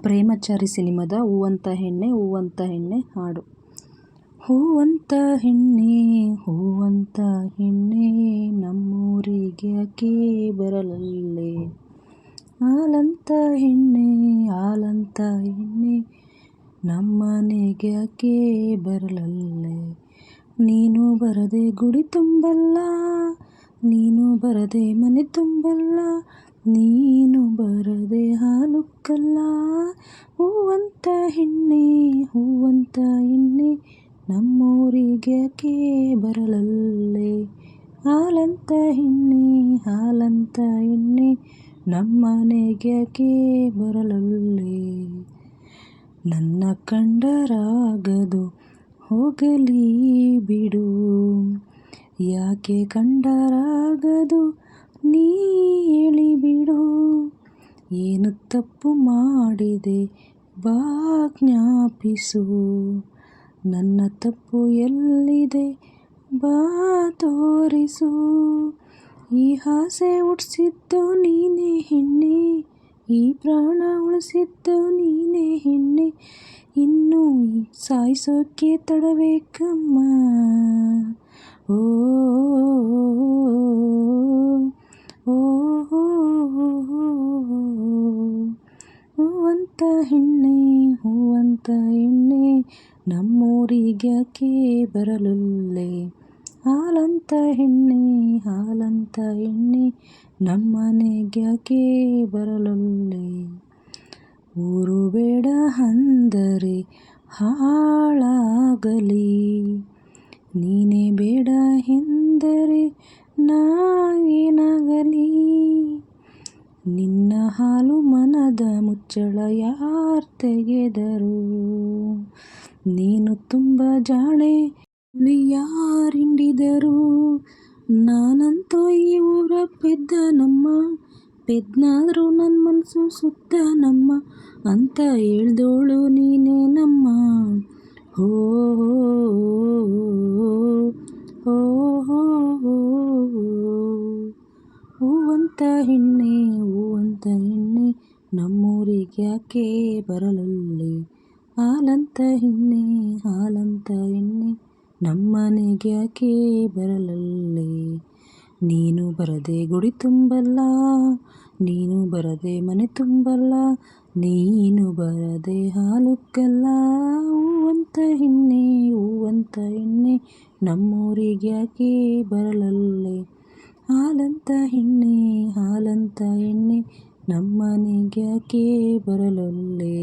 ಪ್ರೇಮಚಾರಿ ಸಿನಿಮಾದ ಹೂವಂತ ಹೆಣ್ಣೆ ಹೂವಂತ ಹೆಣ್ಣೆ ಹಾಡು. ಹೂವಂತ ಹೆಣ್ಣೆ ಹೂವಂತ ಹೆಣ್ಣೆ ನಮ್ಮೂರಿಗ್ಯಾಕೆ ಬರಲಲ್ಲೇ, ಹಾಲಂತ ಹೆಣ್ಣೆ ಹಾಲಂತ ಹೆಣ್ಣೆ ನಮ್ಮನೆಗ್ಯಾಕೆ ಬರಲಲ್ಲೇ. ನೀನು ಬರದೆ ಗುಡಿ ತುಂಬಲ್ಲ, ನೀನು ಬರದೆ ಮನೆ ತುಂಬಲ್ಲ, ನೀನು ಬರದೆ ಹಾಲುಕ್ಕಲ್ಲ. ಹೂವಂತ ಹೆಣ್ಣೆ ಹೂವಂತ ಹೆಣ್ಣೆ ನಮ್ಮೂರಿಗ್ಯಾಕೆ ಬರಲಲ್ಲೇ, ಹಾಲಂತ ಹೆಣ್ಣೆ ಹಾಲಂತ ಹೆಣ್ಣೆ ನಮ್ಮನೆಗ್ಯಾಕೆ ಬರಲಲ್ಲೇ. ನನ್ನ ಕಂಡರಾಗದು ಹೋಗಲಿ ಬಿಡು, ಯಾಕೆ ಕಂಡರಾಗದು ನೀ ಹೇಳಿಬಿಡು. ಏನು ತಪ್ಪು ಮಾಡಿದೆ ಬಾ ಜ್ಞಾಪಿಸು, ನನ್ನ ತಪ್ಪು ಎಲ್ಲಿದೆ ಬಾ ತೋರಿಸು. ಈ ಆಸೆ ಹುಟ್ಟಿಸಿದ್ದು ನೀನೇ ಹೆಣ್ಣೆ, ಈ ಪ್ರಾಣ ಉಳಿಸಿದ್ದು ನೀನೇ ಹೆಣ್ಣೆ, ಇನ್ನು ಸಾಯಿಸೋಕೆ ತಡಬೇಕಮ್ಮ. ಓ ಓ ಹೂವಂತ ಹೆಣ್ಣೆ ಹೂವಂತ ಹೆಣ್ಣೆ ನಮ್ಮೂರಿಗ್ಯಾಕೆ ಬರಲಲ್ಲೇ, ಹಾಲಂತ ಹೆಣ್ಣೆ ಹಾಲಂತ ಹೆಣ್ಣೆ ನಮ್ಮನೆಗ್ಯಾಕೆ ಬರಲಲ್ಲೇ. ಊರು ಬೇಡ ಅಂದರೆ ಹಾಳಾಗಲಿ, ನೀನೇ ಬೇಡ ಎಂದರೆ ನಾ ಏನಾಗಲಿ. ನಿನ್ನ ಹಾಲು ಮನದ ಮುಚ್ಚಳ ಯಾರು ತೆಗೆದರು, ನೀನು ತುಂಬ ಜಾಣೆ ಯಾರಿಂಡಿದರು. ನಾನಂತೂ ಈ ಊರ ಪೆದ್ದನಮ್ಮ, ಪೆದ್ನಾದ್ರೂ ನನ್ನ ಮನಸ್ಸು ಸುದ್ದನಮ್ಮ ಅಂತ ಹೇಳ್ದೋಳು ನೀನೇನಮ್ಮ. ಹೋ ಹೋ ಹೂವಂತ ಹೆಣ್ಣೆ ಹೂವಂತ ಹೆಣ್ಣೆ ನಮ್ಮೂರಿಗ್ಯಾಕೆ ಬರಲಲ್ಲೇ, ಹಾಲಂತ ಹೆಣ್ಣೆ ಹಾಲಂತ ಹೆಣ್ಣೆ ನಮ್ಮನೆಗ್ಯಾಕೆ ಬರಲಲ್ಲೇ. ನೀನು ಬರದೆ ಗುಡಿ ತುಂಬಲ್ಲ, ನೀನು ಬರದೆ ಮನೆ ತುಂಬಲ್ಲ, ನೀನು ಬರದೆ ಹಾಲುಕ್ಕಲ್ಲ. ಹೂವಂತ ಹೆಣ್ಣೆ ಹೂವಂತ ಹೆಣ್ಣೆ ನಮ್ಮೂರಿಗ್ಯಾಕೆ ಬರಲಲ್ಲೇ, ಹಾಲಂತ ಹೆಣ್ಣೆ ಹಾಲಂತ ಹೆಣ್ಣೆ ನಮ್ಮನೆಗ್ಯಾಕೆ ಬರಲಲ್ಲೇ.